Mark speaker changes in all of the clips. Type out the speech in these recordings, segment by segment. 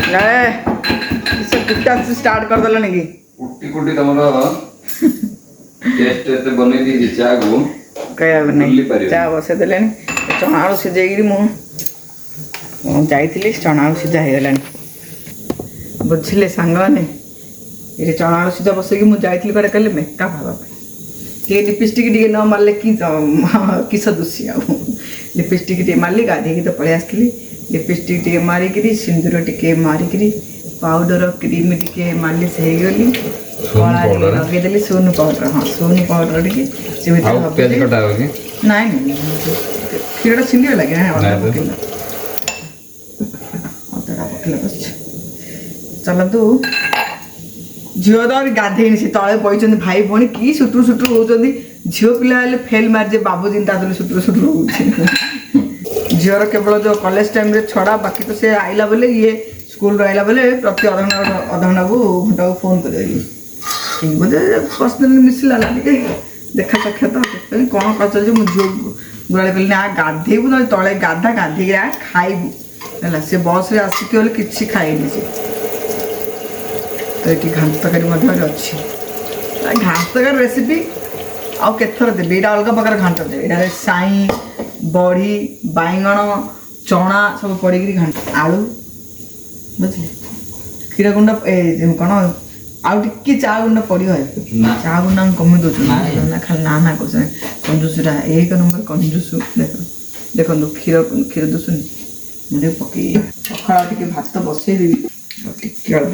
Speaker 1: कुटा स्टार्ट कर देला कि
Speaker 2: कुटी कुटी तमरो टेस्ट एते बनै दी चा को
Speaker 1: कया नहीं चा बसे देले चना आलू सिजेगिरी मु जाइथिली चना आलू सिजा हे गलानी बुझिले सांगने ये चना आलू सिजा बसे कि मु जाइथिली करे कले मेकअप हवा के लिपस्टिक टी न मारले कि किस दुसी आ लिपस्टिक टी मारली गाधी की तो पळे आसली लिपस्टिक टी मारी करी सिंदूर टी मारी करी पाउडर क्रीम टी मारली से हे गली कला लगे देली सोनू पाउडर हां सोनू पाउडर टी से भीतर
Speaker 2: प्याज कटा हो कि
Speaker 1: नहीं नहीं खीरटा छिंदी लगे ना और किलो बस चलतु झील तो गाधे से तले बही भाई भाई कि सुटुर सुटुर होती झील पिला फेल मारी बाबूजी सुटुर सुटुर हो झीर केवल जो कॉलेज टाइम छड़ा बाकी तो से आइला बेले ये स्कूल आइला बेले प्रति अध घंटा को घंटा को फोन कर बोधे पर्सनाली मिसला टे देखा साक्षात कौन कर झील गुड़ा कहली ना गाधेबू ना तले गाधा गाधे खाइबू है से बस रे आसिक कि खाएनि से तो ये घास तरकारी अच्छी घास तरकारी रेसिपी आउ केथर देवी यहाँ अलग प्रकार घाट देवे यहाँ साई बड़ी बैगण चना सब पड़ी घाट आलू बुझे क्षीर गुंडा कौन आउ टी चा गुंडा पड़ो चा गुंडा कमी दौर खाली ना ना कर कंजूसटा एक नंबर कंजूस देख देखो क्षीर क्षीर दूसुनी मुझे पकई पखाड़ा टे भात बसईदेवी टे अल्प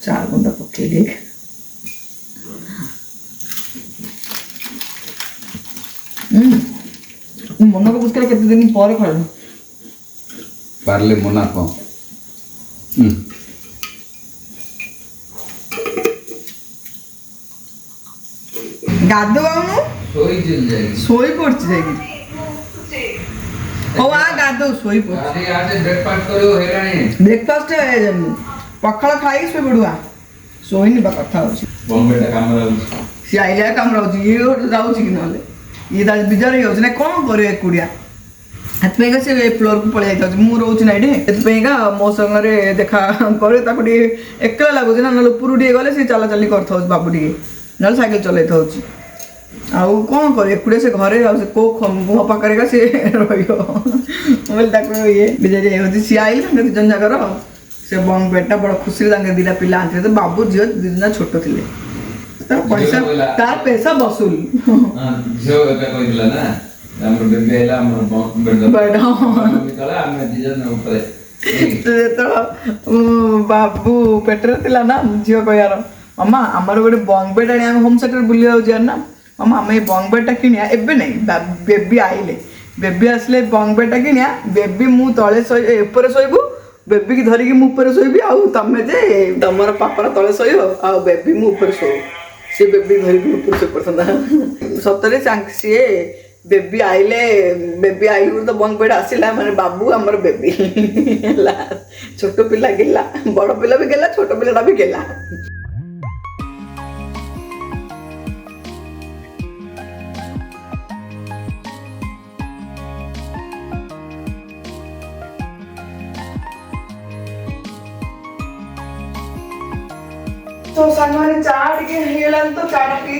Speaker 1: चा गुंडा पकई देख मन को बुझकर केते दिन पर खा
Speaker 2: पारले मना को
Speaker 1: गाधो आउनु सोई पड़छ जाई ओ आ गाधो सोई पड़छ
Speaker 2: अरे आज ब्रेकफास्ट करो हेरानी
Speaker 1: ब्रेकफास्ट पखाड़ खाई सोई पड़ुआ सोईनी बा कथा होछि
Speaker 2: बॉम्बे टा काम रहउ
Speaker 1: सी आइले काम रहउ ये जाउ कि नले ये दाज बिजार हे होछ ना कोन करे कुडिया हाथ से फ्लोर को पड़े जाता मु रोच ना ये मो संगे देखा करे एकला लगुच ना ना ऊपर टे गले से चला चली कर बाबू टे ना साइकिल चल आउ कौन कर एकुड़े से घरे कौ मुह पाखे सी रही ये बिजारी होती सी आई दिज जगह से बंग बेटा बड़ खुशी दीटा पिला आनते तो बाबू झील दिजना छोट थे पैसा तार पैसा वसूल बाबू पेटर थिला ना झील कहार मामा आमर गोटे बंग बेट आनी होम सेक्टर बुलिया जान ना मामा आम ये बंग बेटा किनिया एबे नहीं बेबी आइले बेबी आसले बंग बेटा किनिया बेबी मु तले ऊपर शोबू बेबी की धरिकी मु ऊपर शोबी आउ तमे जे तमर पापर तले शोइब आ बेबी मु ऊपर शो से बेबी धरिकी ऊपर शो पड़ता सतरे सी बेबी आइले बेबी आइल तो बंग बेटा आसला माने बाबू आमर बेबी छोट पिला गेला बड़ पिला भी गेला छोट पिलाटा भी गेला तो सामने चा टे तो चाटा पी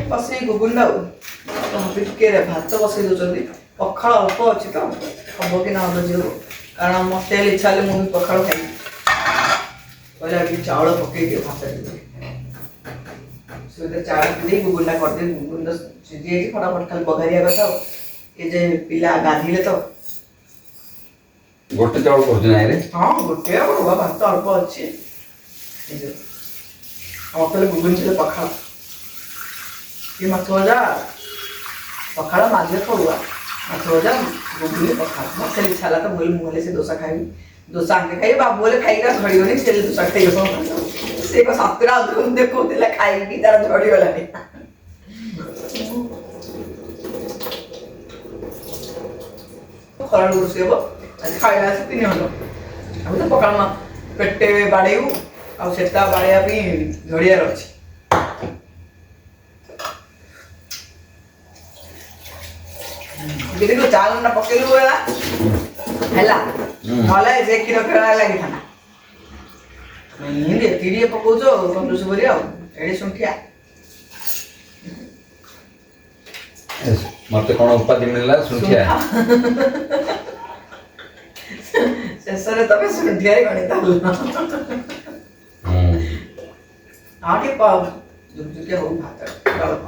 Speaker 1: बस गुगुन टे भात बसई दौरान पखाड़ अल्प अच्छी तो हम कि ना झील कारण मत इच्छा है मुझे पखाड़ खाई कहला चाउल पकई दिए भात चाउल पी गुगुना करदे गुगुन तो सीझी फटाफट खाली बघारिया कथा ये पिला गाधिले तो
Speaker 2: गोटे चाउल कर
Speaker 1: हाँ गोटे भात अल्प अच्छी मत गुगुन से पखाड़ ये माछ भजा पखाड़ माझे खड़ुआ माछ भजा गुगुन पखाड़ मत इच्छा तो बोले मुझे से डोसा खाई डोसा आगे खाई बाबू बोले खाई झड़गनी से डोसा खाई से सतरा देखो खाई तार झड़गलानी खरा रोषे हम आज खाइला 3 घंटा अब तो पखाड़ पेटे बाड़ेबू आटा बाड़िया झड़ियार अच्छी देखो चा गुंडा पकेलु है से क्षीर खेला लगी था ଏମିତି ଏତିକି ପକଉଛ କଞ୍ଜୁସ କରି ଆଉ ଏଠି ଶୁଣ୍ଠିଆ
Speaker 2: ମତେ କଣ ଉପାଧି ମିଳିଲା ଶୁଣିଆ
Speaker 1: ଶେଷରେ ତମେ ଶୁଣ୍ଠିଆରେ ଗଣିତ ଆଉ ଟିକେ ଝୁକଝୁକିଆ ହଉ ଭାତ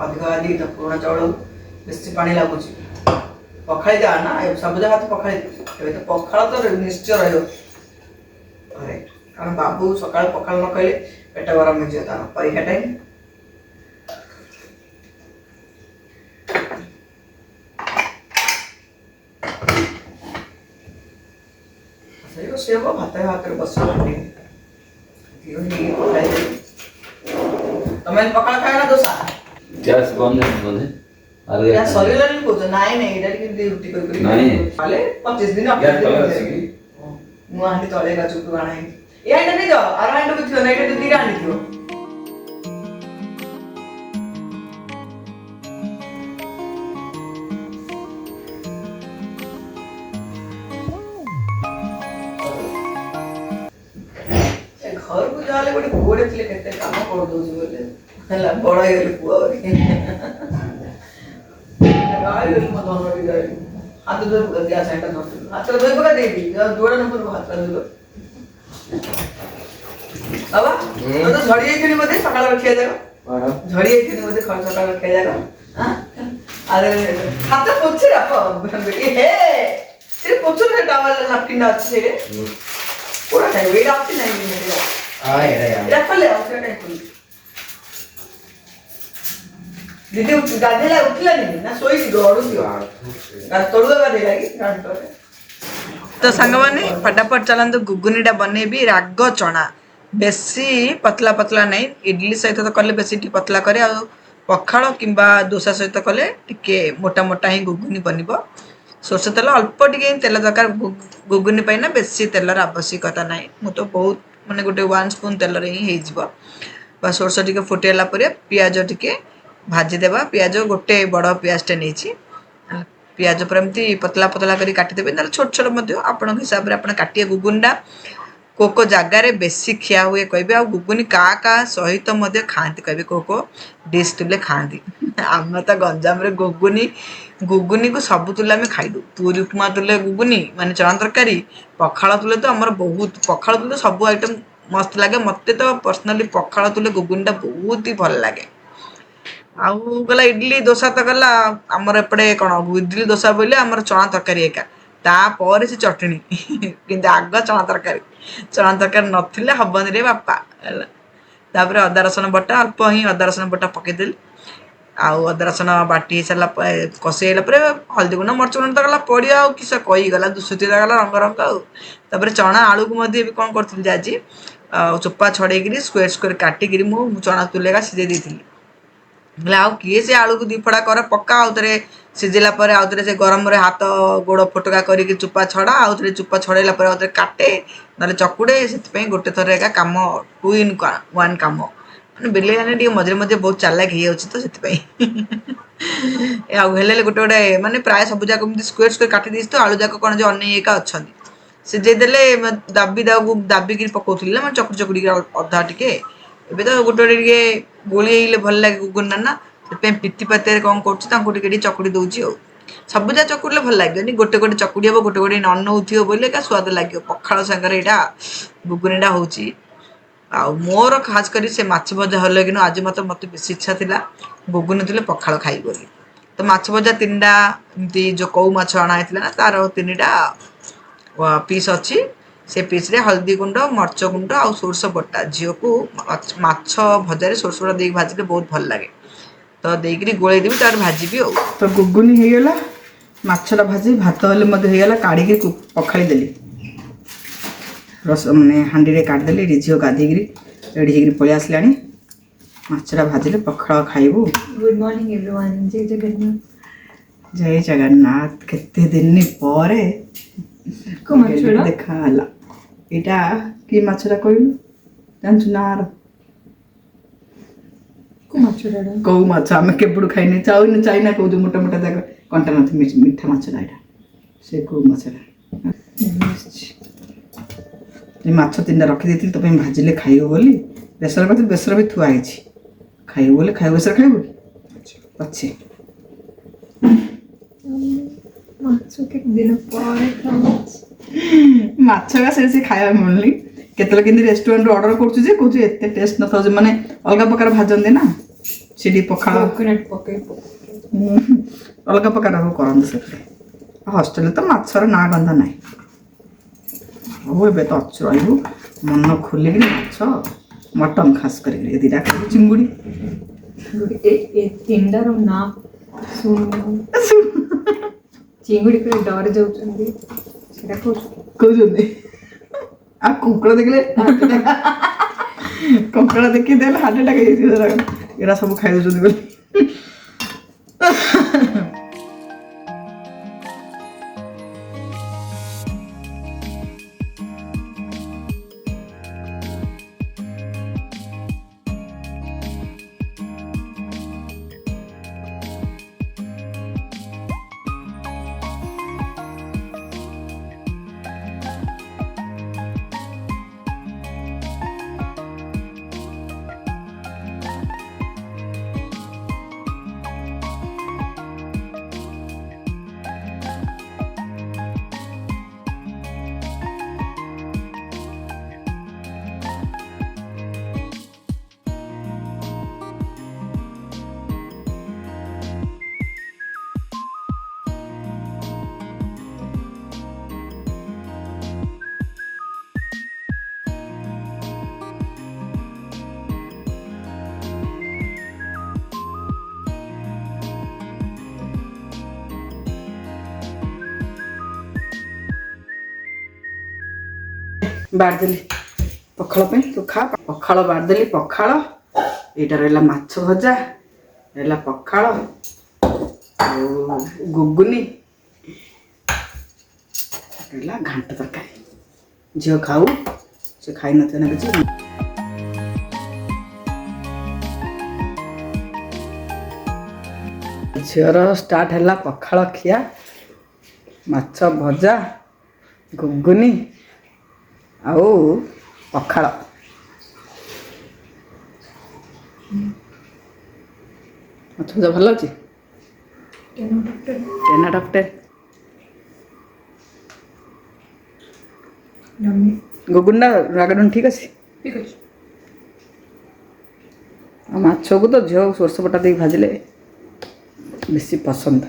Speaker 1: ଅଧିକ ଆଦି ପୁରୁଣା ଚାଉଳ ବେଶୀ ପାଣି ଲାଗୁଛି ପଖାଳି ଯା ନା ସବୁଜ ଭାତ ପଖାଳି ଏବେ ତ ପଖାଳ ତ ନିଶ୍ଚୟ ରହିବ ଘରେ କାରଣ ବାବୁ ସକାଳେ ପଖାଳ ନ ଖାଇଲେ ପେଟ ଗରମ ହେଇଯିବ ତାର ପରୀକ୍ଷା ଟାଇମ୍ ସେ ହବ ଭାତ ହାତରେ ବସିବ ତମେ ପଖାଳ ଖାଇବ ନା ଦୋସା
Speaker 2: ଗ୍ୟାସ୍ ବନ୍ଦ ବୋଧେ
Speaker 1: ସରିଗଲାଣି କହୁଛ ନାଇଁ ନାଇଁ ଏଇଟା ଟିକେ ରୁଟି କରି ଖାଲି 25 ଦିନ ମୁଁ ହାଣ୍ଡି ତଳେ ଚୁପୁ ଆଣା ହେଇଛି ଏ ହାଣ୍ଡି ନେଇଯାଅ ଆର ହାଣ୍ଡି ବି ଥିବ ନା ଏଇଟା ଦିଟା ହାଣ୍ଡି ଥିବ ଘରକୁ ଯାହେଲେ ଗୋଟେ ପୁଅଟେ ଥିଲେ କେତେ କାମ କରିଦଉଛି ବୋଲେ ହେଲା ବଡ ହେଇଗଲେ ପୁଅ ହାତ ଧୋଇ ଗ୍ୟାସ୍ ହାଣ୍ଡ ଧରିଥିଲୁ ହାତରେ ଧୋଇ ପକା ଦେଇବି ଯୋଡା ନମ୍ବର ହାତରେ ଧୋଇ ବାବା ତ ଝଡି ଯାଇଥିଲି ବୋଧେ ସକାଳ ରଖିଆ ଯାକ ଝଡି ଯାଇଥିଲି ବୋଧେ ସକାଳ ରଖିଆ ଯାକ ଆରେ ହାତ ପୋଛି ରାପ ହେ ସେ ପୋଛୁ ନା ଟାୱେଲ ନାପକିନ୍ ଅଛି ସେଇରେ पूरा टाइम वेट आपसे नहीं मिलेगा हां यार रख ले उसका टाइम खोल दीदी गाधेला उठला नहीं ना सोई गड़ू दियो तोड़गा गाधेला की गांठ तो संग माने फटाफट चलंदु गुगुनीटा बनेबी राग चना बेसी पतला पतला नहीं इडली सहित तो कले बेसी टी पतला करे आ पखाळ किंबा डोसा सहित कले टिके मोटा मोटा ही गुगुनी बनिबो सोरष तेल अल्प टे तेल दरकार गुगुनी ना बेसी तेलर आवश्यकता ना मु तो बहुत माने गोटे 1 स्पून तेल ही बा सोरष टे फुटेला पियाज टे भाजीदेवा पियाज गोटे बड़ पियाजटे नहीं पियाज पर एमती पतला पतला कर काटिदेवे ना छोट छोट आपण हिसाब से आप काटिए गुगुनीटा को जगार बेसी खिया हुए कहे आ गुगुनी का सहित खाती कहे को डिश तुले खाती आम तो गंजाम गुगुनी गुगुनी को सब तुले आम खाईदू पूरी उपमा तुले गुगुनी माने चना तरकारी पखाळ तुले तो आमर बहुत पखाळ तुले सब आइटम मस्त लगे मत तो पर्सनाली पखाळ तुले गुगुनीटा बहुत ही भल लगे आउ गला इडली डोसा तो गला आमर एपटे कौन इडली डोसा बोले आमर चना तरकारी एका तापर से चटनी किंतु आग चना तरकारी नथिले हबनी रे बापा तापर अदा रसुण बटा अल्प ही अदा रसुण बटा पकेदेली आउ अदा रसुण बाटी सारा कषेला हल्दी गुंड मर्च गुंड तो गला पड़िया आउ किस कही गला दुसुती गला रंग रंग आउे चना आलू को कौन करी आज चोपा छड़ेकी स्क्वेर स्क्वेर काटिकी मु चना तुलेगा सीझे देती आउ किए से आलू को दीफड़ा कर पक्का आउ थे सीझेला आउ थे से गरम रे हाथ गोड़ फोटका करके चुपा छड़ा आउ थे चुपा छड़ेला आउ थे काटे ना चकुड़े से गोटे थर एका कम 2 in 1 कम मैंने बिलेने टे मझे मझे बहुत चालाक हो तो से गोटे गोटे माने प्राय सब जाक स्क्वेर स्क्वेर काटी तो आलू जाक कौन जो अनेका अच्छा सीझेदेले दाबी दाबिक पकाउली ना मैं चकुड़ी चकुड़ी अधा टे एबे तो गोटे गोटे गोली भल लगे गुगुना ना पिति पात कौन कर चकुड़ी दूची सब जा चकुड़े भल लगे गोटे गोटे चकुड़ी हम गोटे गोटे नन हो बोले क्या स्वाद लगे पखाड़ सांगे यहाँ गुगुनीटा हूँ मोर खास कर से माछ भजा हल कि आज मत बेस इच्छा था गुगुनी थे पखाड़ खाई बोली तो माछ भजा 3टा एमती जो कौ माछ अणाई ना तार 3टा पीस अच्छी से पीस रे हल्दी गुंड मर्च गुंड आ सोरष बटा झील को माछ भजार सोरष बटा दे भाजिले बहुत भल लगे तो देकी गोल देवी तार भाजी तो गुगुनी हो गला माछटा भाजी भात हेल्ले होगा काढ़ी पखाड़ी देली रस मैंने हाँडी काटिदेली झील गाधेक रेडी हो पलि आसला माछटा भाजिले पखाड़ खाइबू
Speaker 3: गुड मॉर्निंग एवरीवन जय जगन्नाथ
Speaker 1: जय जगन्नाथ केते दिन पर देखा यहाँ कि माछटा कहलु जानछु ना कौ माछ आम केपड़ खाई चाउन चाइना कौ मोटा मोटा जाक कंटा न मीठा माछटा यहाँ से कौ माछटा ମାଛ 3ଟା ରଖିଦେଇଥିଲି ତୋ ପାଇଁ ଭାଜିଲେ ଖାଇବ ବୋଲି ବେସର କରିଥିଲି ବେସର ବି ଥୁଆ ହେଇଛି ଖାଇବ ବୋଲି ଖାଇବ ବେସର ଖାଇବ କି ଅଛି
Speaker 3: ମାଛ କେତେ ଦିନ ପରେ ଖାଉଛି
Speaker 1: ମାଛ କା ସେ ଖାଇବା ମିଳୁନି କେତେବେଳେ କେମିତି ରେଷ୍ଟୁରାଣ୍ଟରୁ ଅର୍ଡର କରୁଛୁ ଯେ କହୁଛୁ ଏତେ ଟେଷ୍ଟ ନଥାଉ ଯେ ମାନେ ଅଲଗା ପ୍ରକାର ଭାଜନ୍ତି ନା ସେଠି ପଖାଳ
Speaker 3: କୋକୋନଟ୍ ପକେଇ
Speaker 1: ଅଲଗା ପ୍ରକାର କରନ୍ତି ସେଥିରେ ହଷ୍ଟେଲରେ ତ ମାଛର ନାଁ ଗନ୍ଧ ନାହିଁ ହଉ ଏବେ ତ ଅଛୁ ରହିବୁ ମନ ଖୋଲିକିରି ମାଛ ମଟନ୍ ଖାସ୍ କରିକିରି ଏ ଦୁଇଟା ଖାଇବୁ ଚିଙ୍ଗୁଡ଼ି
Speaker 3: ଏ ତିନିଟାର ନାଁ ଶୁଣୁ ଚିଙ୍ଗୁଡ଼ି ପୁରା ଡରି ଯାଉଛନ୍ତି ସେଟା
Speaker 1: କହୁଛନ୍ତି ଆଉ କୁକୁଡ଼ା ଦେଖିଲେ କଙ୍କଡ଼ା ଦେଖି ଦେଲେ ହାର୍ଟ ଆଟାକ୍ ହେଇଯିବ ଏରା ସବୁ ଖାଇଦେଉଛନ୍ତି ବୋଲି ବାଡ଼ିଦେଲି ପଖାଳ ପାଇଁ ତୁ ଖା ପଖାଳ ବାଡ଼ିଦେଲି ପଖାଳ ଏଇଟା ରହିଲା ମାଛ ଭଜା ରହିଲା ପଖାଳ ଆଉ ଗୁଗୁନି ରହିଲା ଘାଣ୍ଟ ତରକାରୀ ଝିଅ ଖାଉ ସେ ଖାଇନଥିବ ନା କିଛି ଝିଅର ଷ୍ଟାର୍ଟ ହେଲା ପଖାଳ ଖିଆ ମାଛ ଭଜା ଗୁଗୁନି ଆଉ ପଖାଳ ମାଛ ଭଜା ଭଲ ଅଛି 10 out of 10 ଗୁଗୁନା ରାଗଡୁନ ଠିକ୍ ଅଛି ଆଉ ମାଛକୁ ତ ଝିଅ ସୋରିଷ ବଟା ଦେଇକି ଭାଜିଲେ ବେଶୀ ପସନ୍ଦ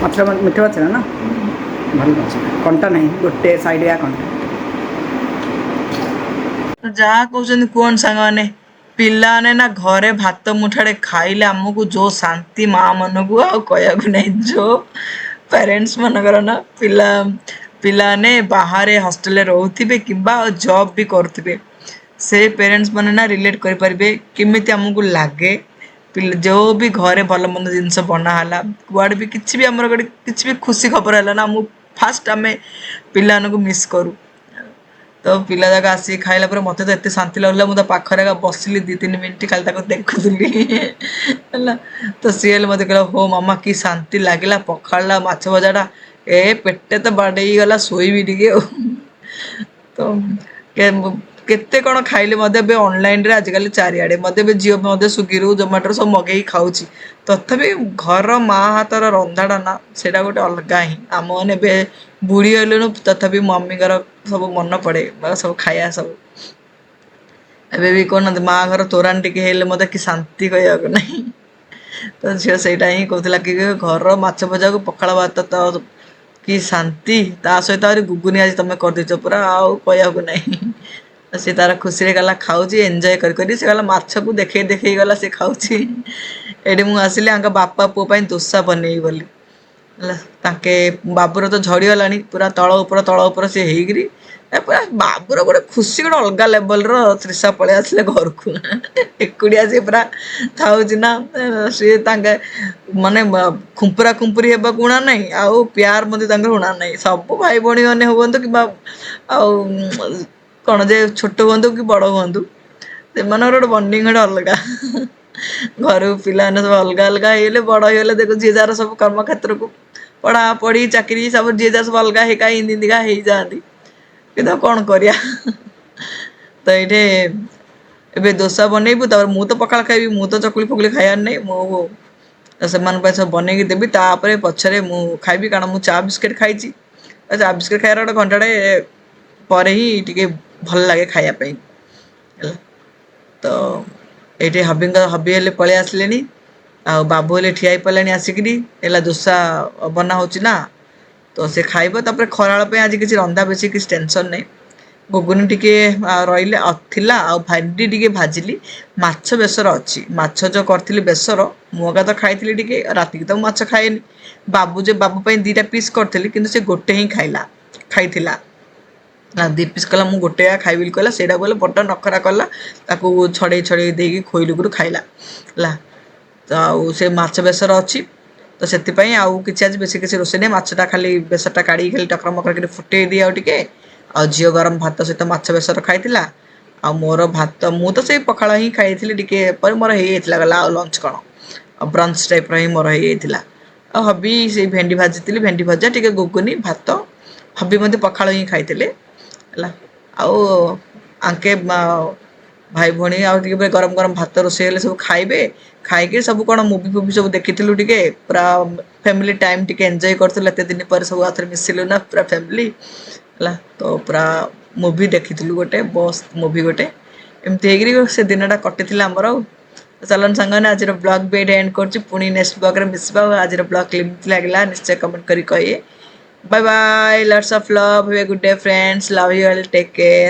Speaker 1: ମାଛ ମିଠା ମାଛ ନା ଭଲ ମାଛ କଣ୍ଟା ନାହିଁ ଗୋଟେ ସାଇଡିଆ କଣ୍ଟା ଯାହା କହୁଛନ୍ତି କୁହନି ସାଙ୍ଗମାନେ ପିଲାମାନେ ନା ଘରେ ଭାତ ମୁଠାଟେ ଖାଇଲେ ଆମକୁ ଯୋଉ ଶାନ୍ତି ମା ମନକୁ ଆଉ କହିବାକୁ ନାହିଁ ଯୋଉ ପ୍ୟାରେଣ୍ଟସ୍ ମାନଙ୍କର ନା ପିଲାମାନେ ବାହାରେ ହଷ୍ଟେଲରେ ରହୁଥିବେ କିମ୍ବା ଜବ୍ ବି କରୁଥିବେ ସେ ପ୍ୟାରେଣ୍ଟସ୍ ମାନେ ନା ରିଲେଟ୍ କରିପାରିବେ କେମିତି ଆମକୁ ଲାଗେ ଯେଉଁ ବି ଘରେ ଭଲ ମନ୍ଦ ଜିନିଷ ବନା ହେଲା କୁଆଡ଼େ ବି କିଛି ବି ଆମର ଗୋଟେ କିଛି ବି ଖୁସି ଖବର ହେଲା ନା ମୁଁ ଫାଷ୍ଟ ଆମେ ପିଲାମାନଙ୍କୁ ମିସ୍ କରୁ ତ ପିଲା ଯାକ ଆସିକି ଖାଇଲା ପରେ ମୋତେ ତ ଏତେ ଶାନ୍ତି ଲାଗୁଥିଲା ମୁଁ ତା ପାଖରେ ବସିଲି 2-3 ମିନିଟ୍ ଖାଲି ତାକୁ ଦେଖୁଥିଲି ହେଲା ତ ସିଏ ହେଲେ ମୋତେ କହିଲା ହୋ ମାମା କି ଶାନ୍ତି ଲାଗିଲା ପଖାଳଟା ମାଛ ଭଜାଟା ଏ ପେଟେ ତ ବାଡ଼େଇ ଗଲା ଶୋଇବି ଟିକେ ଆଉ ତ କେତେ କ'ଣ ଖାଇଲେ ମଧ୍ୟ ଏବେ ଅନଲାଇନରେ ଆଜିକାଲି ଚାରିଆଡ଼େ ମଧ୍ୟ ଏବେ ଝିଅ ମଧ୍ୟ ସ୍ୱିଗିରୁ ଜୋମାଟୋରୁ ସବୁ ମଗେଇକି ଖାଉଛି ତଥାପି ଘର ମା ହାତର ରନ୍ଧାଟା ନା ସେଇଟା ଗୋଟେ ଅଲଗା ହିଁ ଆମମାନେ ଏବେ ବୁଢ଼ୀ ହେଲୁଣୁ ତଥାପି ମମିଙ୍କର ସବୁ ମନେ ପଡ଼େ ସବୁ ଖାଇବା ସବୁ ଏବେ ବି କହୁନାହାନ୍ତି ମା ଘର ତୋରାଣି ଟିକେ ହେଲେ ମୋତେ କି ଶାନ୍ତି କହିବାକୁ ନାହିଁ ତ ଝିଅ ସେଇଟା ହିଁ କହୁଥିଲା କି ଘର ମାଛ ଭଜାକୁ ପଖାଳ ଭାତ ତ କି ଶାନ୍ତି ତା ସହିତ ଆହୁରି ଗୁଗୁନି ଆଜି ତମେ କରିଦେଇଛ ପୁରା ଆଉ କହିବାକୁ ନାହିଁ ସେ ତାର ଖୁସିରେ ଗଲା ଖାଉଛି ଏନ୍ଜୟ କରି ସେ ଗଲା ମାଛକୁ ଦେଖେଇ ଗଲା ସେ ଖାଉଛି ଏଠି ମୁଁ ଆସିଲି ଆଙ୍କ ବାପା ପୁଅ ପାଇଁ ଦୋସା ବନେଇବି ବୋଲି ହେଲା ତାଙ୍କେ ବାବୁର ତ ଝଡ଼ିଗଲାଣି ପୁରା ତଳ ଉପର ସେ ହେଇକିରି ଏ ପୁରା ବାବୁର ଗୋଟେ ଖୁସି ଗୋଟେ ଅଲଗା ଲେବଲର ତ୍ରିଷା ପଳେଇ ଆସିଲେ ଘରକୁ ଏକୁଟିଆ ସିଏ ପୁରା ଥାଉଛି ନା ସିଏ ତାଙ୍କେ ମାନେ ଖୁମ୍ପୁରା ଖୁମ୍ପୁରି ହେବାକୁ ଉଣା ନାହିଁ ଆଉ ପ୍ୟାର ମଧ୍ୟ ତାଙ୍କର ଉଣା ନାହିଁ ସବୁ ଭାଇ ଭଉଣୀ ମାନେ ହୁଅନ୍ତୁ କିମ୍ବା ଆଉ କ'ଣ ଯେ ଛୋଟ ହୁଅନ୍ତୁ କି ବଡ଼ ହୁଅନ୍ତୁ ସେମାନଙ୍କର ଗୋଟେ ବଣ୍ଡିଙ୍ଗ ଗୋଟେ ଅଲଗା ଘରକୁ ପିଲାମାନେ ସବୁ ଅଲଗା ଅଲଗା ହେଇଗଲେ ବଡ଼ ହେଇଗଲେ ଦେଖୁ ଯିଏ ଯାହାର ସବୁ କର୍ମକ୍ଷେତ୍ରକୁ ପଢ଼ାପଢ଼ି ଚାକିରି ସବୁ ଯିଏ ଯାହା ସବୁ ଅଲଗା ହେଇକା ଇନ୍ଦିକା ହେଇଯାଆନ୍ତି କିନ୍ତୁ ଆଉ କ'ଣ କରିବା ତ ଏଇଠି ଏବେ ଦୋସା ବନେଇବୁ ତାପରେ ମୁଁ ତ ପଖାଳ ଖାଇବି ମୁଁ ତ ଚକୁଳି ଫକୁଳି ଖାଇବାର ନାହିଁ ମୁଁ ସେମାନଙ୍କ ପାଇଁ ସବୁ ବନେଇକି ଦେବି ତାପରେ ପଛରେ ମୁଁ ଖାଇବି କାରଣ ମୁଁ ଚା ବିସ୍କିଟ୍ ଖାଇଛି ଚା ବିସ୍କିଟ୍ ଖାଇବାର ଗୋଟେ ଘଣ୍ଟାଟେ ପରେ ହିଁ ଟିକେ ଭଲ ଲାଗେ ଖାଇବା ପାଇଁ ହେଲା ତ ଏଇଠି ହବି ହେଲେ ପଳେଇ ଆସିଲେଣି ଆଉ ବାବୁ ହେଲେ ଠିଆ ହେଇପାରିଲାଣି ଆସିକିରି ହେଲା ଦୋସା ବନା ହେଉଛି ନା ତ ସେ ଖାଇବ ତାପରେ ଖରାବେଳ ପାଇଁ ଆଜି କିଛି ରନ୍ଧା ବେଶୀ କିଛି ଟେନସନ୍ ନାହିଁ ଘୁଗୁନି ଟିକେ ରହିଲେ ଥିଲା ଆଉ ଭେଣ୍ଡି ଟିକେ ଭାଜିଲି ମାଛ ବେସର ଅଛି ମାଛ ଯେଉଁ କରିଥିଲି ବେସର ମୁଁ ତ ଖାଇଥିଲି ଟିକେ ରାତିକି ତ ମୁଁ ମାଛ ଖାଏନି ବାବୁ ପାଇଁ 2ଟା ପିସ୍ କରିଥିଲି କିନ୍ତୁ ସେ ଗୋଟେ ହିଁ ଖାଇଥିଲା 2 ପିସ୍ କଲା ମୁଁ ଗୋଟେ ଖାଇବି ବୋଲି କହିଲା ସେଇଟା କହିଲେ ବଡ଼ ନଖରା କଲା ତାକୁ ଛଡ଼େଇ ଦେଇକି ଖୋଇଲୁଗୁରୁ ଖାଇଲା ହେଲା ତ ଆଉ ସେ ମାଛ ବେସର ଅଛି ତ ସେଥିପାଇଁ ଆଉ କିଛି ଆଜି ବେଶୀ କିଛି ରୋଷେଇ ନାହିଁ ମାଛଟା ଖାଲି ବେସରଟା କାଢ଼ିକି ଖାଲି ଟକର ମକର କରି ଫୁଟେଇ ଦିଏ ଆଉ ଟିକେ ଆଉ ଝିଅ ଗରମ ଭାତ ସହିତ ମାଛ ବେସର ଖାଇଥିଲା ଆଉ ମୋର ଭାତ ମୁଁ ତ ସେଇ ପଖାଳ ହିଁ ଖାଇଥିଲି ଟିକେ ପରେ ମୋର ହେଇଯାଇଥିଲା ଗଲା ଆଉ ଲଞ୍ଚ କ'ଣ ଆଉ ବ୍ରଞ୍ଚ ଟାଇପ୍ର ହିଁ ମୋର ହେଇଯାଇଥିଲା ଆଉ ହବି ସେଇ ଭେଣ୍ଡି ଭାଜିଥିଲି ଭେଣ୍ଡି ଭଜା ଟିକେ ଘୁଗୁନି ଭାତ ହବି ମଧ୍ୟ ପଖାଳ ହିଁ ଖାଇଥିଲେ ହେଲା ଆଉ ଆଙ୍କେ ଭାଇ ଭଉଣୀ ଆଉ ଟିକେ ଗରମ ଗରମ ଭାତ ରୋଷେଇ ହେଲେ ସବୁ ଖାଇବେ ଖାଇକି ସବୁ କ'ଣ ମୁଭି ଫୁଭି ସବୁ ଦେଖିଥିଲୁ ଟିକେ ପୁରା ଫ୍ୟାମିଲି ଟାଇମ୍ ଟିକେ ଏନ୍ଜୟ କରୁଥିଲୁ ଏତେ ଦିନ ପରେ ସବୁ ଆଉଥରେ ମିଶିଲୁ ନା ପୁରା ଫ୍ୟାମିଲି ହେଲା ତ ପୁରା ମୁଭି ଦେଖିଥିଲୁ ଗୋଟେ ବସ୍ ମୁଭି ଗୋଟେ ଏମିତି ହେଇକିରି ସେ ଦିନଟା କଟିଥିଲା ଆମର ଆଉ ଚାଲନ୍ତୁ ସାଙ୍ଗମାନେ ଆଜିର ବ୍ଲଗ୍ ବି ଏଇଠି ଏଣ୍ଡ କରୁଛି ପୁଣି ନେକ୍ସଟ ବ୍ଲଗ୍ରେ ମିଶିବା ଆଉ ଆଜିର ବ୍ଲଗ୍ କେମିତି ଲାଗିଲା ନିଶ୍ଚୟ କମେଣ୍ଟ କରି କହିବେ bye bye lots of love have a good day friends love you all take care